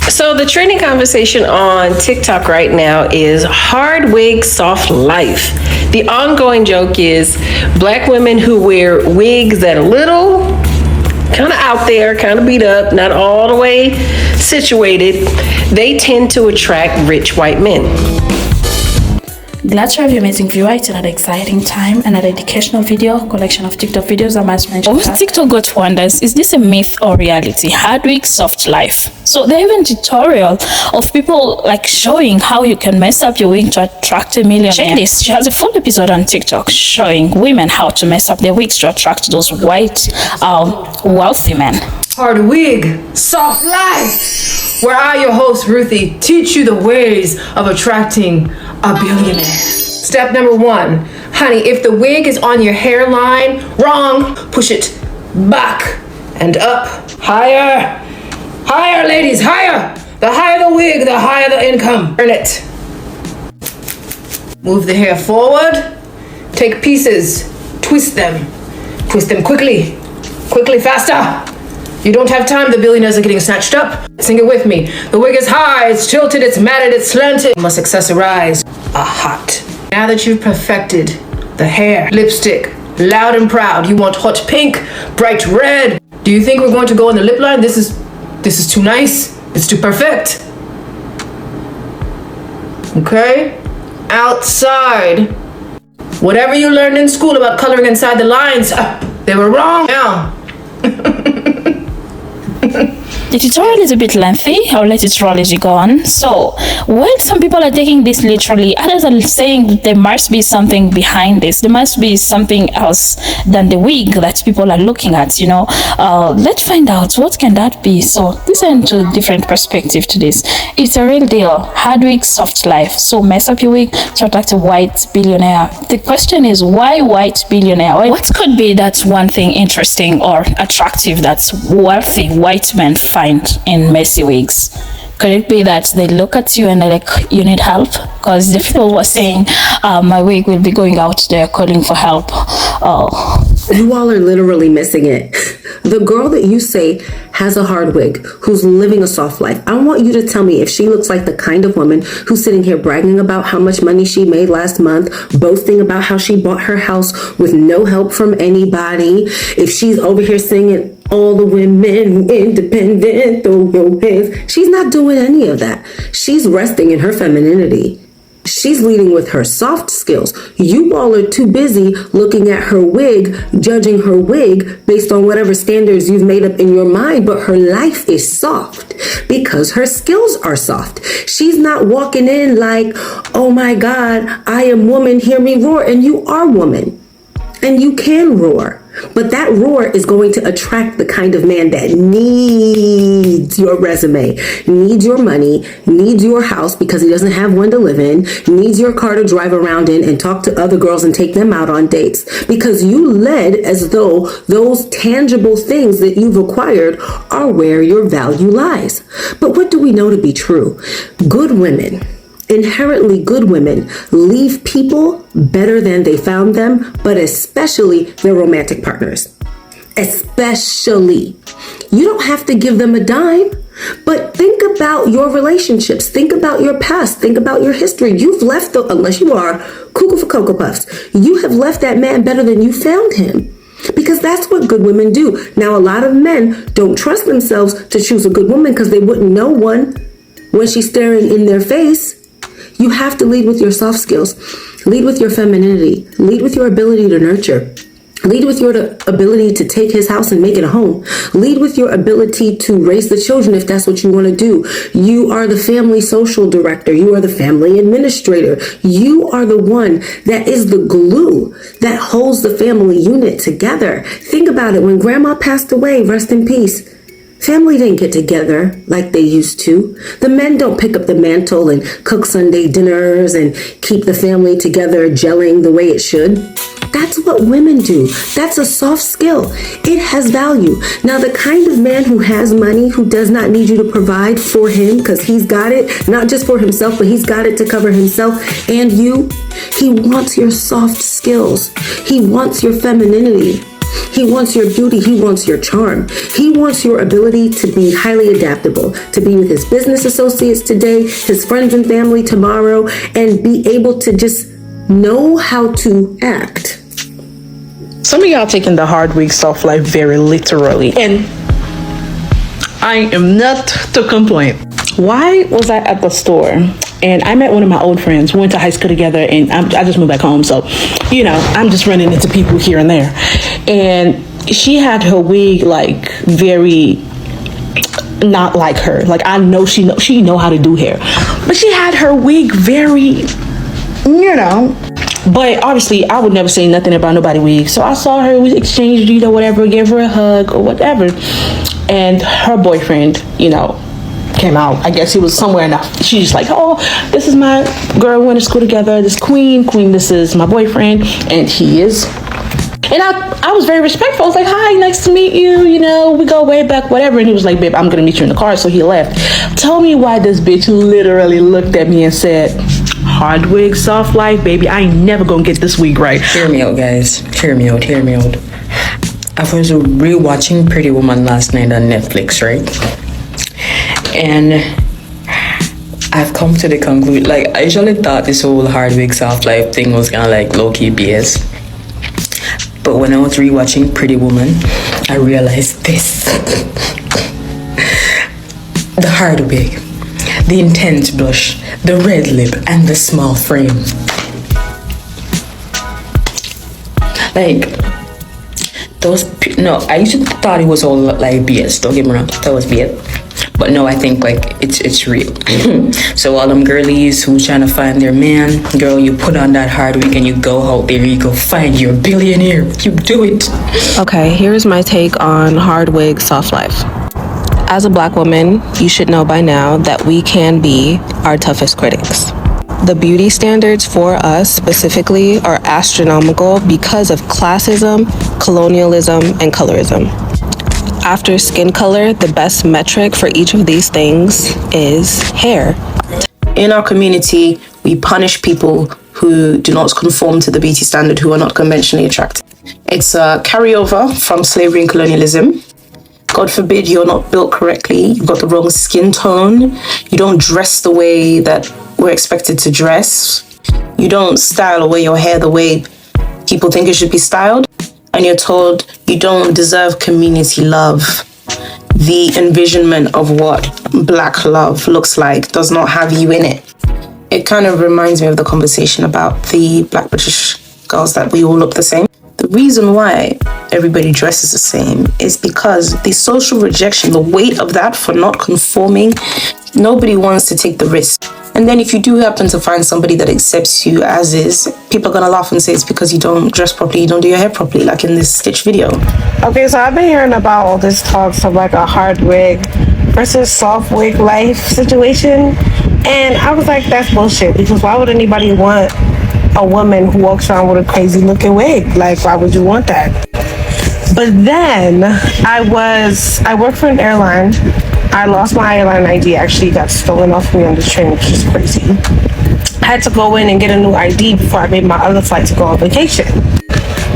So the trending conversation on TikTok right now is hard wig, soft life. The ongoing joke is black women who wear wigs that are little, kind of out there, kind of beat up, not all the way situated, they tend to attract rich white men. Glad to have you, amazing viewer. It's another exciting time, another educational video collection of TikTok videos. I must mention. TikTok got wonders. Is this a myth or reality? Hard wig, soft life. So they have a tutorial of people like showing how you can mess up your wig to attract a millionaire. Check this. She has a full episode on TikTok showing women how to mess up their wigs to attract those white, wealthy men. Hard wig, soft life. Where I, your host Ruthie, teach you the ways of attracting a billionaire. Step number 1, honey, if the wig is on your hairline, wrong, push it back and up. Higher, higher, ladies, higher. The higher the wig, the higher the income. Earn it. Move the hair forward. Take pieces, twist them quickly, faster. You don't have time, the billionaires are getting snatched up. Sing it with me. The wig is high, it's tilted, it's matted, it's slanted. You must accessorize a hot. Now that you've perfected the hair, lipstick, loud and proud, you want hot pink, bright red. Do you think we're going to go on the lip line? This is too nice. It's too perfect. Okay? Outside. Whatever you learned in school about coloring inside the lines, they were wrong. Now. The tutorial is a bit lengthy. I'll let it roll as you go on. So, while some people are taking this literally, others are saying that there must be something behind this. There must be something else than the wig that people are looking at, you know. Let's find out what can that be. So, listen to different perspective to this. It's a real deal. Hard wig, soft life. So, mess up your wig to attract a white billionaire. The question is, why white billionaire? What could be that one thing interesting or attractive that wealthy white men find in messy wigs? Could it be that they look at you and they're like, you need help? Because the people were saying, my wig will be going out there calling for help. Oh. You all are literally missing it. The girl that you say has a hard wig, who's living a soft life, I want you to tell me if she looks like the kind of woman who's sitting here bragging about how much money she made last month, boasting about how she bought her house with no help from anybody. If she's over here singing, all the women independent, throw your hands. She's not doing any of that. She's resting in her femininity. She's leading with her soft skills. You all are too busy looking at her wig, judging her wig based on whatever standards you've made up in your mind, but her life is soft because her skills are soft. She's not walking in like, oh my God, I am woman, hear me roar, and you are woman. And you can roar, but that roar is going to attract the kind of man that needs your resume, needs your money, needs your house because he doesn't have one to live in, needs your car to drive around in and talk to other girls and take them out on dates because you led as though those tangible things that you've acquired are where your value lies. But what do we know to be true? Good women, inherently good women, leave people better than they found them, but especially their romantic partners. Especially. You don't have to give them a dime, but think about your relationships. Think about your past. Think about your history. You've left, unless you are cuckoo for Cocoa Puffs, you have left that man better than you found him. Because that's what good women do. Now, a lot of men don't trust themselves to choose a good woman because they wouldn't know one when she's staring in their face. You have to lead with your soft skills, lead with your femininity, lead with your ability to nurture, lead with your ability to take his house and make it a home, lead with your ability to raise the children if that's what you want to do. You are the family social director. You are the family administrator. You are the one that is the glue that holds the family unit together. Think about it. When grandma passed away, rest in peace, family didn't get together like they used to. The men don't pick up the mantle and cook Sunday dinners and keep the family together gelling the way it should. That's what women do. That's a soft skill. It has value. Now, the kind of man who has money, who does not need you to provide for him because he's got it, not just for himself, but he's got it to cover himself and you. He wants your soft skills. He wants your femininity. He wants your beauty. He wants your charm. He wants your ability to be highly adaptable, to be with his business associates today, his friends and family tomorrow, and be able to just know how to act. Some of y'all taking the hard wig soft life very literally, and I am not to complain. Why was I at the store and I met one of my old friends, went to high school together, and I just moved back home, so I'm just running into people here and there, and she had her wig like very not like her. Like, I know she know how to do hair, but she had her wig very, But obviously, I would never say nothing about nobody wig. So I saw her, we exchanged, whatever, gave her a hug or whatever. And her boyfriend, came out. I guess he was somewhere enough. She's like, oh, this is my girl, we went to school together. This Queen, this is my boyfriend. And he is. And I was very respectful. I was like, hi, nice to meet you. We go way back, whatever. And he was like, babe, I'm going to meet you in the car. So he left. Tell me why this bitch literally looked at me and said, hard wig, soft life, baby, I ain't never gonna get this wig right. Hear me out, guys. Hear me out. I was rewatching Pretty Woman last night on Netflix, right? And I've come to the conclusion, like, I usually thought this whole hard wig, soft life thing was kind of like low-key BS. But when I was rewatching Pretty Woman, I realized this. The hard wig, the intense blush, the red lip, and the small frame. Like, I used to thought it was all like BS. Don't get me wrong, that was BS. But no, I think like it's real. So all them girlies who trying to find their man, girl, you put on that hard wig and you go out there, you go find your billionaire. You do it. Okay, here's my take on hard wig, soft life. As a Black woman, you should know by now that we can be our toughest critics. The beauty standards for us specifically are astronomical because of classism, colonialism, and colorism. After skin color, the best metric for each of these things is hair. In our community, we punish people who do not conform to the beauty standard, who are not conventionally attractive. It's a carryover from slavery and colonialism. God forbid you're not built correctly, you've got the wrong skin tone, you don't dress the way that we're expected to dress, you don't style away your hair the way people think it should be styled, and you're told you don't deserve community love. The envisionment of what Black love looks like does not have you in it. It kind of reminds me of the conversation about the Black British girls that we all look the same. The reason why everybody dresses the same is because the social rejection, the weight of that for not conforming, nobody wants to take the risk. And then if you do happen to find somebody that accepts you as is, people are gonna laugh and say it's because you don't dress properly, you don't do your hair properly, like in this Stitch video. Okay, so I've been hearing about all this talks of like a hard wig versus soft wig life situation. And I was like, that's bullshit, because why would anybody want a woman who walks around with a crazy looking wig? Like, why would you want that? But then I worked for an airline. I lost my airline ID, actually got stolen off me on this train, which is crazy. I had to go in and get a new ID before I made my other flight to go on vacation.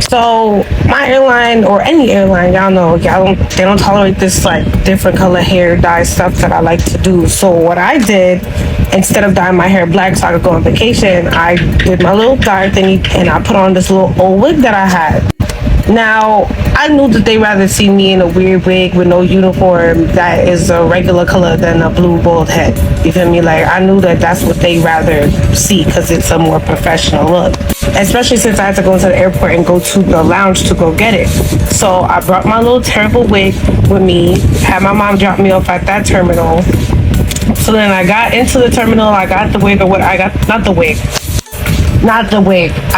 So my airline, or any airline, y'all know, they don't tolerate this like different color hair dye stuff that I like to do. So what I did, instead of dyeing my hair black so I could go on vacation, I did my little dye thingy and I put on this little old wig that I had. Now, I knew that they rather see me in a weird wig with no uniform that is a regular color than a blue bald head. You feel me? Like, I knew that that's what they rather see because it's a more professional look. Especially since I had to go to the airport and go to the lounge to go get it. So I brought my little terrible wig with me, had my mom drop me off at that terminal. So then I got into the terminal, I got the wig, I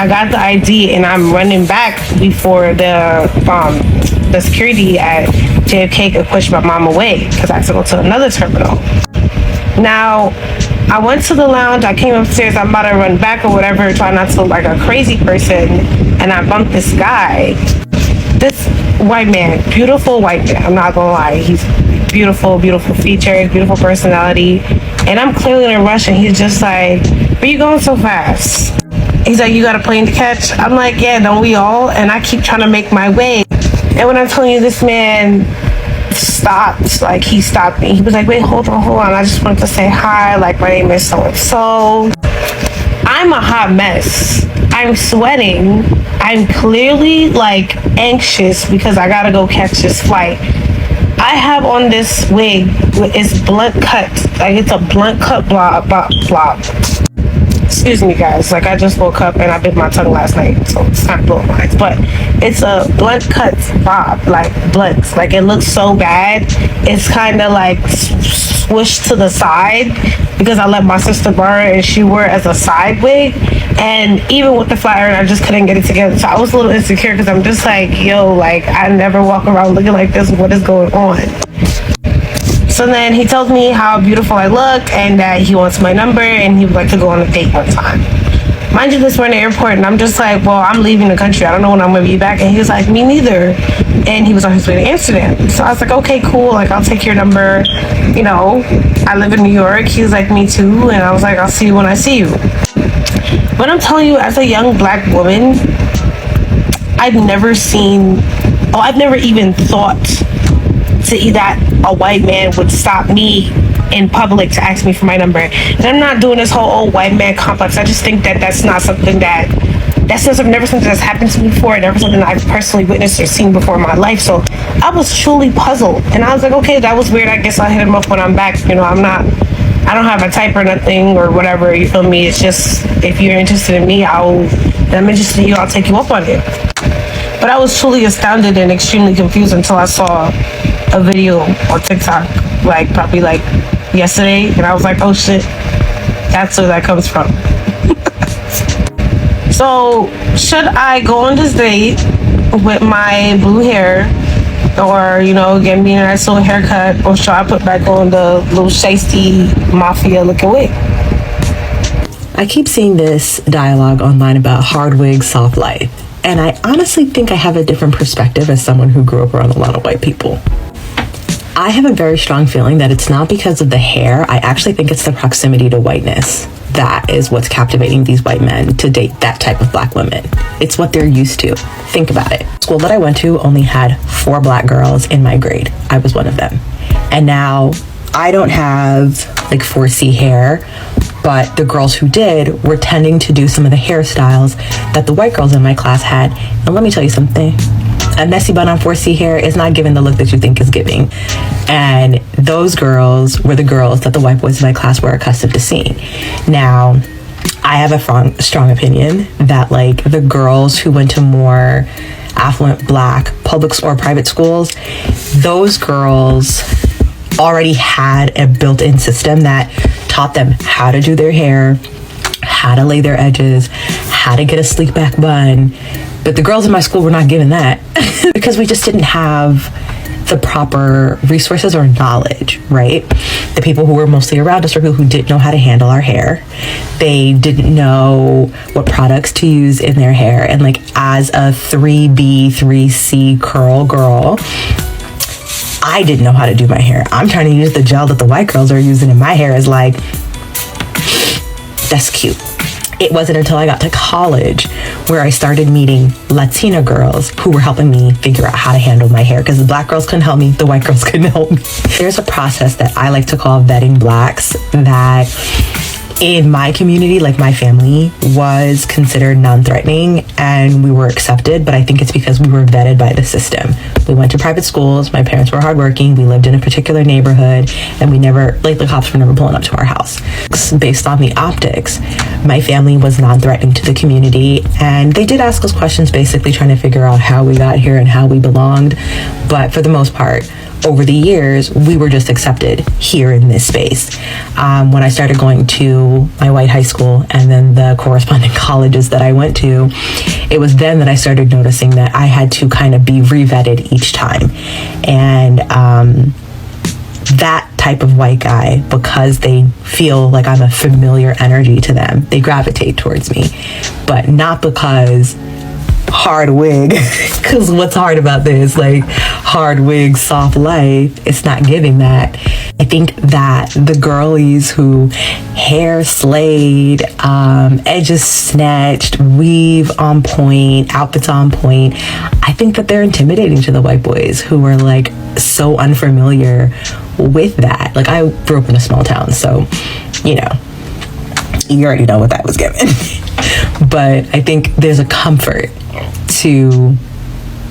got the ID, and I'm running back before the security at JFK could push my mom away because I had to go to another terminal. Now, I went to the lounge, I came upstairs, I'm about to run back or whatever, trying not to look like a crazy person, and I bumped this guy. This white man, beautiful white man, I'm not gonna lie, he's beautiful, beautiful features, beautiful personality, and I'm clearly in a rush, and he's just like, where you going so fast? He's like, you got a plane to catch? I'm like, yeah, don't we all? And I keep trying to make my way. And when I'm telling you, this man stopped. Like, he stopped me. He was like, wait, hold on. I just wanted to say hi. Like, my name is so-and-so. I'm a hot mess. I'm sweating. I'm clearly, like, anxious because I gotta go catch this flight. I have on this wig. It's blunt cut. Like, it's a blunt cut blob. Excuse me, guys. Like, I just woke up and I bit my tongue last night, so it's not blowing my eyes. But it's a blunt cut bob, like blunt. Like, it looks so bad. It's kind of like swished to the side because I let my sister borrow it and she wore it as a side wig. And even with the flat iron, I just couldn't get it together. So I was a little insecure because I'm just like, yo, like, I never walk around looking like this. What is going on? So then he tells me how beautiful I look and that he wants my number and he would like to go on a date one time. Mind you, this we're in the airport and I'm just like, well, I'm leaving the country. I don't know when I'm going to be back. And he was like, me neither. And he was on his way to Amsterdam. So I was like, okay, cool. Like, I'll take your number. You know, I live in New York. He was like, me too. And I was like, I'll see you when I see you. But I'm telling you, as a young black woman, I've never even thought that a white man would stop me in public to ask me for my number. And I'm not doing this whole old white man complex. I just think that that's never something that's happened to me before, never something I've personally witnessed or seen before in my life. So I was truly puzzled. And I was like, okay, that was weird. I guess I'll hit him up when I'm back. You know, I don't have a type or nothing or whatever, you feel me? It's just, if you're interested in me, I'm interested in you, I'll take you up on it. But I was truly astounded and extremely confused until I saw a video on TikTok, probably yesterday, and I was like, oh shit, that's where that comes from. So, should I go on this date with my blue hair, or, you know, get me a nice little haircut, or should I put back on the little shiesty mafia looking wig? I keep seeing this dialogue online about hard wig, soft life, and I honestly think I have a different perspective as someone who grew up around a lot of white people. I have a very strong feeling that it's not because of the hair. I actually think it's the proximity to whiteness that is what's captivating these white men to date that type of black women. It's what they're used to. Think about it. The school that I went to only had 4 black girls in my grade. I was one of them. And now I don't have 4C hair, but the girls who did were tending to do some of the hairstyles that the white girls in my class had. And let me tell you something. A messy bun on 4C hair is not giving the look that you think is giving. And those girls were the girls that the white boys in my class were accustomed to seeing. Now, I have a strong opinion that the girls who went to more affluent black public or private schools, those girls already had a built-in system that taught them how to do their hair, how to lay their edges, how to get a sleek back bun. But the girls in my school were not given that because we just didn't have the proper resources or knowledge, right? The people who were mostly around us were people who didn't know how to handle our hair. They didn't know what products to use in their hair. And as a 3B, 3C curl girl, I didn't know how to do my hair. I'm trying to use the gel that the white girls are using in my hair. Is that's cute. It wasn't until I got to college where I started meeting Latina girls who were helping me figure out how to handle my hair, because the black girls couldn't help me, the white girls couldn't help me. There's a process that I like to call vetting blacks that in my community, my family, was considered non-threatening and we were accepted, but I think it's because we were vetted by the system. We went to private schools, my parents were hardworking, we lived in a particular neighborhood, and we never, the cops were never pulling up to our house. Based on the optics, my family was non-threatening to the community, and they did ask us questions basically trying to figure out how we got here and how we belonged, but for the most part, over the years, we were just accepted here in this space. When I started going to my white high school and then the corresponding colleges that I went to, it was then that I started noticing that I had to kind of be re-vetted each time. And that type of white guy, because they feel like I'm a familiar energy to them, they gravitate towards me. But not because hard wig, because what's hard about this? Like, hard wig, soft life, it's not giving that. I think that the girlies who hair slayed, edges snatched, weave on point, outfits on point, I think that they're intimidating to the white boys who are like so unfamiliar with that. Like, I grew up in a small town, so, you know, you already know what that was given. But I think there's a comfort to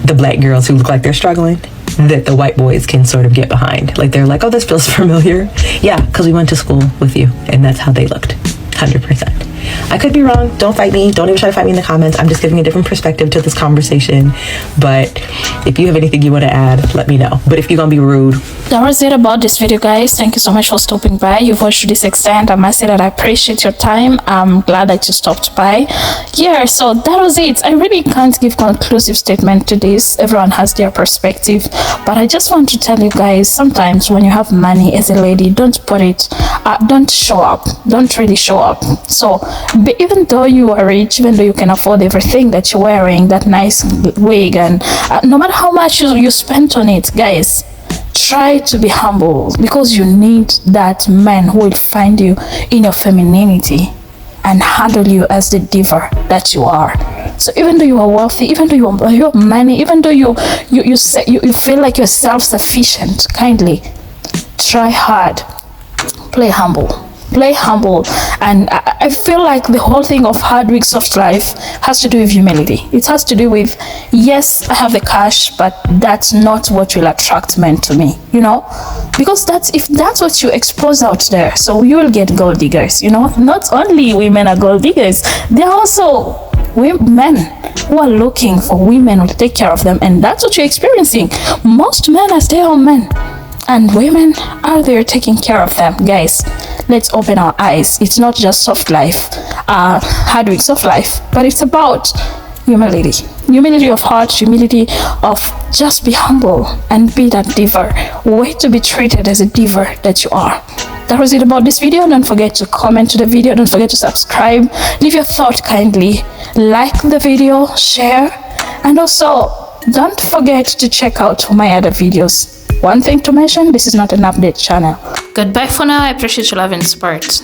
the black girls who look like they're struggling that the white boys can sort of get behind. Like, they're like, oh, this feels familiar. Yeah, because we went to school with you, and that's how they looked. 100%. I could be wrong. Don't fight me. Don't even try to fight me in the comments. I'm just giving a different perspective to this conversation. But if you have anything you want to add, let me know. But if you're going to be rude. That was it about this video, guys. Thank you so much for stopping by. You've watched to this extent. I must say that I appreciate your time. I'm glad that you stopped by. Yeah, so that was it. I really can't give conclusive statement to this. Everyone has their perspective. But I just want to tell you guys, sometimes when you have money as a lady, don't show up. Don't really show up. So even though you are rich, even though you can afford everything that you're wearing, that nice wig, and no matter how much you spend on it, guys, try to be humble, because you need that man who will find you in your femininity and handle you as the diva that you are. So even though you are wealthy, even though you have money, even though you feel like you're self-sufficient, kindly try hard, play humble. And I feel like the whole thing of hard wig soft life has to do with humility. It has to do with, yes, I have the cash, but that's not what will attract men to me, you know, because if that's what you expose out there, so you will get gold diggers, you know. Not only women are gold diggers, there are also men who are looking for women who will take care of them, and that's what you're experiencing. Most men are stay-at-home men, and women are there taking care of them. Guys, let's open our eyes. It's not just soft life, hard wig soft life, but it's about humility of heart, humility of just be humble and be that diva. Wait to be treated as a diva that you are. That was it about this video. Don't forget to comment to the video. Don't forget to subscribe. Leave your thought kindly. Like the video, share, and also don't forget to check out my other videos. One thing to mention, this is not an update channel. Goodbye for now. I appreciate your love and support.